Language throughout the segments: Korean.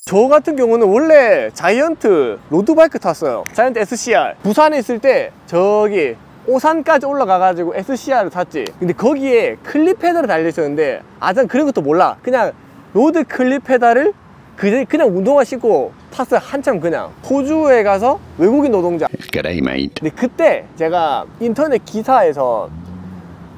저 같은 경우는 원래 자이언트 로드바이크 탔어요. 자이언트 SCR. 부산에 있을 때 저기 오산까지 올라가가지고 SCR을 탔지. 근데 거기에 클립 페달을 달려있었는데 전 그런 것도 몰라. 그냥 로드 클립 페달을 그냥 운동화 신고 탔어요. 한참. 그냥 호주에 가서 외국인 노동자. 근데 그때 제가 인터넷 기사에서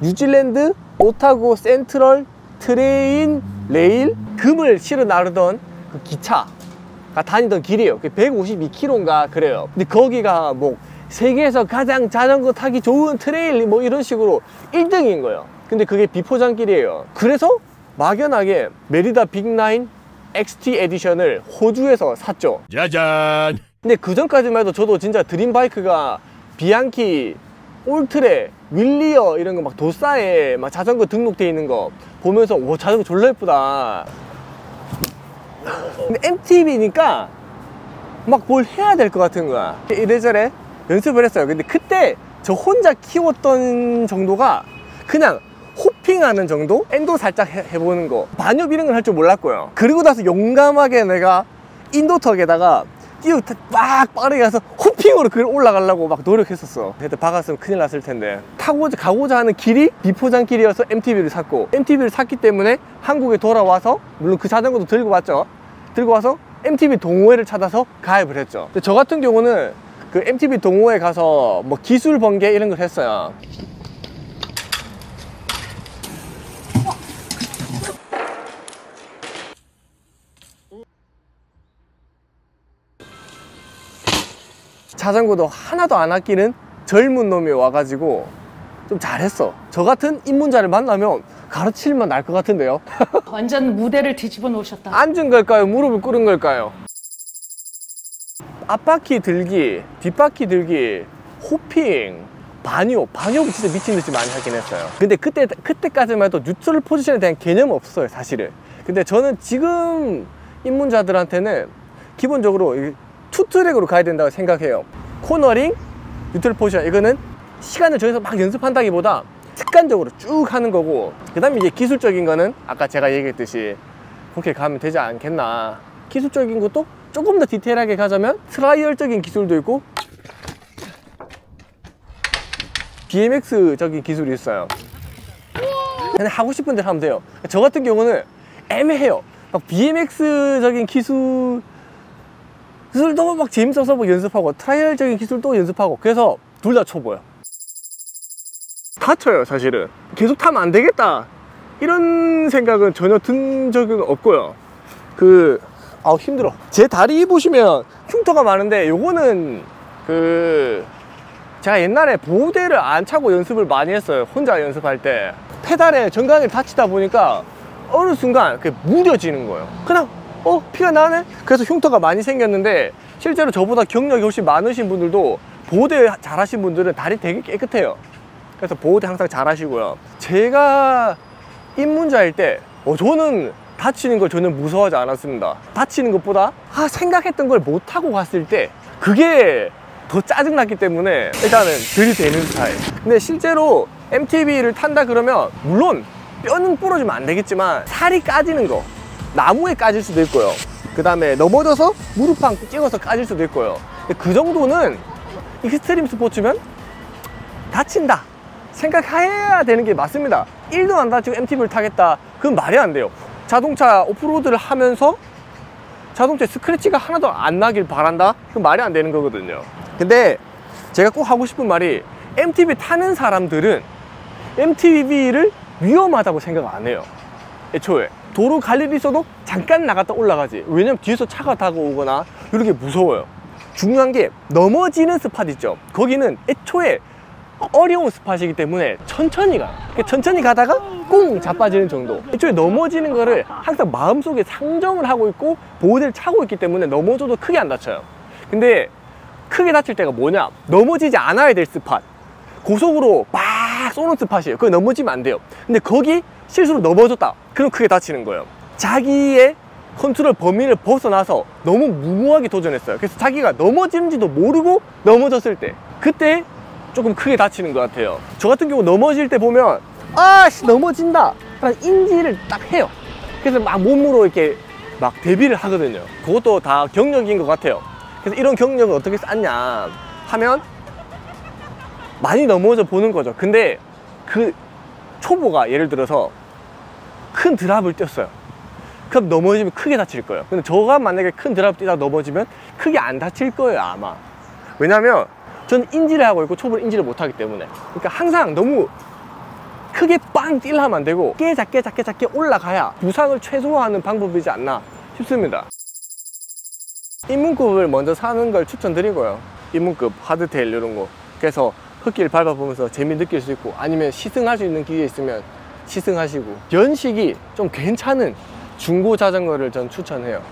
뉴질랜드 오타고 센트럴 트레인 레일 금을 실어 나르던 그 기차가 다니던 길이에요. 152km인가 그래요. 근데 거기가 뭐 세계에서 가장 자전거 타기 좋은 트레일 뭐 이런 식으로 1등인 거예요. 근데 그게 비포장길이에요. 그래서 막연하게 메리다 빅9 XT 에디션을 호주에서 샀죠. 짜잔. 근데 그 전까지만 해도 저도 진짜 드림바이크가 비앙키, 올트레, 윌리어 이런 거 막 도싸에 막 자전거 등록돼 있는 거 보면서 와 자전거 졸라 예쁘다. 근데 MTB니까 막 뭘 해야 될 것 같은 거야. 이래저래 연습을 했어요. 근데 그때 저 혼자 키웠던 정도가 그냥 호핑하는 정도? 엔도 살짝 해보는 거, 반엽 이런 걸 할 줄 몰랐고요. 그리고 나서 용감하게 내가 인도턱에다가 막 빠르게 가서 호핑으로 그걸 올라가려고 막 노력했었어. 그때 박았으면 큰일 났을 텐데. 가고자 하는 길이 비포장 길이어서 MTB를 샀고, MTB를 샀기 때문에 한국에 돌아와서, 물론 그 자전거도 들고 왔죠. 들고 와서 MTB 동호회를 찾아서 가입을 했죠. 근데 저 같은 경우는 그 MTB 동호회 가서 뭐 기술 번개 이런 걸 했어요. 자전거도 하나도 안 아끼는 젊은 놈이 와가지고 좀 잘했어. 저 같은 입문자를 만나면 가르칠만 날 것 같은데요. 완전 무대를 뒤집어 놓으셨다. 앉은 걸까요? 무릎을 꿇은 걸까요? 앞바퀴 들기, 뒷바퀴 들기, 호핑, 반욕 진짜 미친듯이 많이 하긴 했어요. 근데 그때까지만 해도 뉴트럴 포지션에 대한 개념 없어요, 사실은. 근데 저는 지금 입문자들한테는 기본적으로 투트랙으로 가야 된다고 생각해요. 코너링, 뉴트럴 포지션, 이거는 시간을 정해서 막 연습한다기보다 습관적으로 쭉 하는 거고, 그 다음에 이제 기술적인 거는 아까 제가 얘기했듯이 그렇게 가면 되지 않겠나. 기술적인 것도 조금 더 디테일하게 가자면 트라이얼적인 기술도 있고 BMX적인 기술이 있어요. 그냥 하고 싶은 대로 하면 돼요. 저 같은 경우는 애매해요. 막 BMX적인 기술도 막 재밌어서 막 연습하고 트라이얼적인 기술도 연습하고, 그래서 둘 다 초보예요. 다쳐요. 사실은 계속 타면 안 되겠다 이런 생각은 전혀 든 적은 없고요. 힘들어. 제 다리 보시면 흉터가 많은데 요거는 제가 옛날에 보호대를 안 차고 연습을 많이 했어요. 혼자 연습할 때 페달에 정강이를 다치다 보니까 어느 순간 그게 무뎌지는 거예요. 그냥 피가 나네? 그래서 흉터가 많이 생겼는데, 실제로 저보다 경력이 훨씬 많으신 분들도 보호대 잘 하신 분들은 다리 되게 깨끗해요. 그래서 보호대 항상 잘 하시고요. 제가 입문자일 때 저는 다치는 걸 전혀 무서워하지 않았습니다. 다치는 것보다 생각했던 걸 못하고 갔을 때 그게 더 짜증났기 때문에 일단은 들이대는 스타일. 근데 실제로 MTB를 탄다 그러면 물론 뼈는 부러지면 안 되겠지만 살이 까지는 거, 나무에 까질 수도 있고요. 그 다음에 넘어져서 무릎판 찍어서 까질 수도 있고요. 근데 그 정도는 익스트림 스포츠면 다친다 생각해야 되는 게 맞습니다. 1도 안 다치고 MTB를 타겠다, 그건 말이 안 돼요. 자동차 오프로드를 하면서 자동차에 스크래치가 하나도 안 나길 바란다? 그건 말이 안 되는 거거든요. 근데 제가 꼭 하고 싶은 말이, MTB 타는 사람들은 MTB를 위험하다고 생각 안 해요. 애초에 도로 갈 일이 있어도 잠깐 나갔다 올라가지. 왜냐면 뒤에서 차가 다가오거나 이런 게 무서워요. 중요한 게 넘어지는 스팟 있죠. 거기는 애초에 어려운 스팟이기 때문에 천천히 가요. 천천히 가다가 꽁 자빠지는 정도. 애초에 넘어지는 거를 항상 마음속에 상정을 하고 있고 보호대를 차고 있기 때문에 넘어져도 크게 안 다쳐요. 근데 크게 다칠 때가 뭐냐, 넘어지지 않아야 될 스팟, 고속으로 막 쏘는 스팟이에요. 그거 넘어지면 안 돼요. 근데 거기 실수로 넘어졌다, 그럼 크게 다치는 거예요. 자기의 컨트롤 범위를 벗어나서 너무 무모하게 도전했어요. 그래서 자기가 넘어지는지도 모르고 넘어졌을 때, 그때 조금 크게 다치는 것 같아요. 저 같은 경우 넘어질 때 보면 넘어진다 인지를 딱 해요. 그래서 막 몸으로 이렇게 막 데뷔를 하거든요. 그것도 다 경력인 것 같아요. 그래서 이런 경력을 어떻게 쌓냐 하면 많이 넘어져 보는 거죠. 근데 그 초보가 예를 들어서 큰 드랍을 뛰었어요. 그럼 넘어지면 크게 다칠 거예요. 근데 저가 만약에 큰 드랍 뛰다가 넘어지면 크게 안 다칠 거예요, 아마. 왜냐면 저는 인지를 하고 있고 초보는 인지를 못 하기 때문에. 그러니까 항상 너무 크게 빵 뛰려면 안 되고 작게 올라가야 부상을 최소화하는 방법이지 않나 싶습니다. 입문급을 먼저 사는 걸 추천드리고요. 입문급 하드테일 이런 거. 그래서 흙길 밟아보면서 재미 느낄 수 있고, 아니면 시승할 수 있는 기회 있으면 시승하시고, 연식이 좀 괜찮은 중고 자전거를 전 추천해요.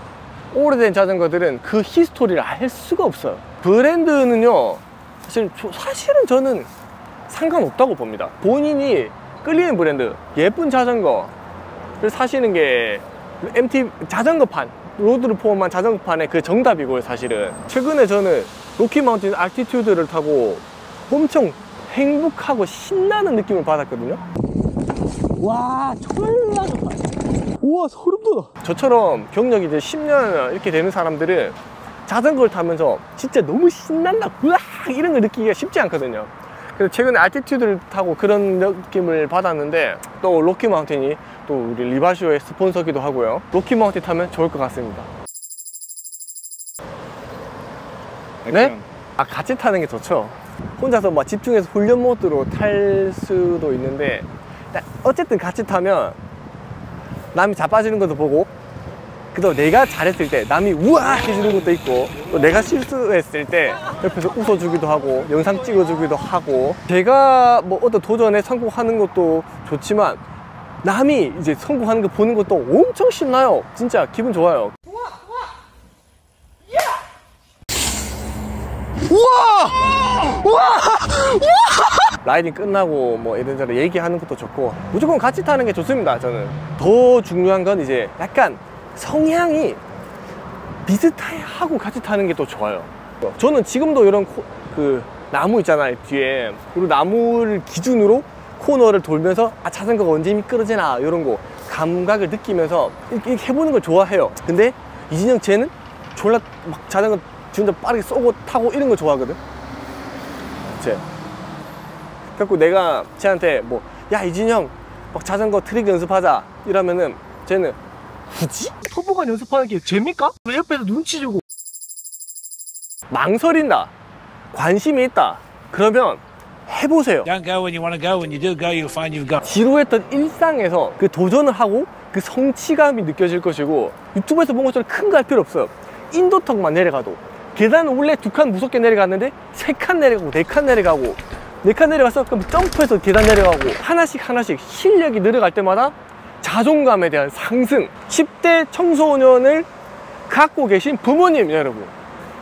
오래된 자전거들은 그 히스토리를 알 수가 없어요. 브랜드는요, 사실은 저는 상관없다고 봅니다. 본인이 끌리는 브랜드, 예쁜 자전거를 사시는 게 MT 자전거판, 로드를 포함한 자전거판의 그 정답이고요. 사실은 최근에 저는 로키마운틴 알티튜드를 타고 엄청 행복하고 신나는 느낌을 받았거든요. 와, 졸라 좋다. 우와, 소름 돋아. 저처럼 경력이 이제 10년 이렇게 되는 사람들은 자전거를 타면서 진짜 너무 신난다, 으악, 이런 걸 느끼기가 쉽지 않거든요. 그래서 최근에 알티튜드를 타고 그런 느낌을 받았는데, 또 로키마운틴이 또 우리 리바쇼의 스폰서기도 하고요. 로키마운틴 타면 좋을 것 같습니다. 네? 아, 같이 타는 게 좋죠. 혼자서 막 집중해서 훈련 모드로 탈 수도 있는데, 어쨌든 같이 타면 남이 자빠지는 것도 보고, 그래도 내가 잘했을 때 남이 우와 해주는 것도 있고, 또 내가 실수했을 때 옆에서 웃어주기도 하고 영상 찍어주기도 하고, 제가 뭐 어떤 도전에 성공하는 것도 좋지만 남이 이제 성공하는 거 보는 것도 엄청 신나요. 진짜 기분 좋아요. 우와! 우와! 라이딩 끝나고 뭐 이런저런 얘기하는 것도 좋고, 무조건 같이 타는 게 좋습니다. 저는 더 중요한 건 이제 약간 성향이 비슷하고 같이 타는 게 또 좋아요. 저는 지금도 이런 그 나무 있잖아요, 뒤에. 그리고 나무를 기준으로 코너를 돌면서 아, 자전거가 언제 미끄러지나 이런 거 감각을 느끼면서 이렇게 해보는 걸 좋아해요. 근데 이진영 쟤는 졸라 막 자전거 진짜 빠르게 쏘고 타고 이런 거 좋아하거든. 쟤. 그래갖고 내가 쟤한테 뭐 야, 이진영 막 자전거 트릭 연습하자 이러면은 쟤는 굳이? 초보가 연습하는 게 재밌까? 왜 옆에서 눈치 주고. 망설인다, 관심이 있다, 그러면 해보세요. Don't go when you want to go. When you do go, you'll find you've got. 지루했던 일상에서 그 도전을 하고 그 성취감이 느껴질 것이고, 유튜브에서 본 것처럼 큰 거 할 필요 없어요. 인도턱만 내려가도 계단은 원래 2칸 무섭게 내려갔는데 3칸 내려가고 4칸 내려가고 4칸 내려가서 그럼 점프해서 계단 내려가고, 하나씩 실력이 늘어갈 때마다 자존감에 대한 상승. 10대 청소년을 갖고 계신 부모님 여러분,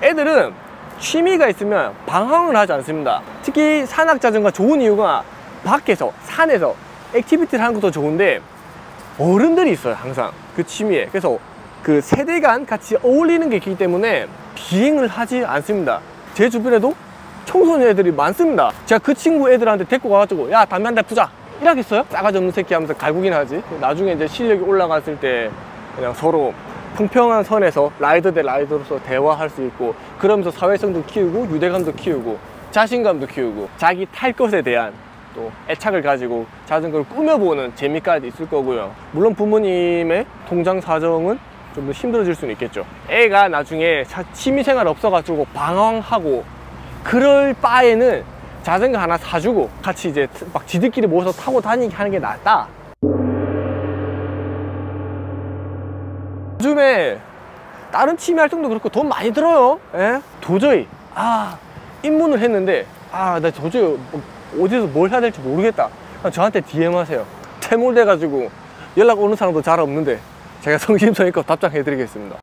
애들은 취미가 있으면 방황을 하지 않습니다. 특히 산악자전거 좋은 이유가 밖에서 산에서 액티비티를 하는 것도 좋은데 어른들이 있어요, 항상 그 취미에. 그래서 그 세대 간 같이 어울리는 게 있기 때문에 비행을 하지 않습니다. 제 주변에도 청소년 애들이 많습니다. 제가 그 친구 애들한테 데리고 가가지고 야, 담배 한 대 피자 이러겠어요? 싸가지 없는 새끼 하면서 갈구긴 하지. 나중에 이제 실력이 올라갔을 때 그냥 서로 평평한 선에서 라이더 대 라이더로서 대화할 수 있고, 그러면서 사회성도 키우고 유대감도 키우고 자신감도 키우고 자기 탈 것에 대한 또 애착을 가지고 자전거를 꾸며보는 재미까지 있을 거고요. 물론 부모님의 통장 사정은 좀 더 힘들어질 수는 있겠죠. 애가 나중에 취미생활 없어가지고 방황하고 그럴 바에는 자전거 하나 사주고 같이 이제 막 지들끼리 모여서 타고 다니게 하는 게 낫다. 요즘에 다른 취미 활동도 그렇고 돈 많이 들어요. 예? 도저히 입문을 했는데 나 도저히 어디서 뭘 해야 될지 모르겠다, 저한테 DM 하세요. 퇴물돼가지고 연락 오는 사람도 잘 없는데 제가 성심성의껏 답장해 드리겠습니다.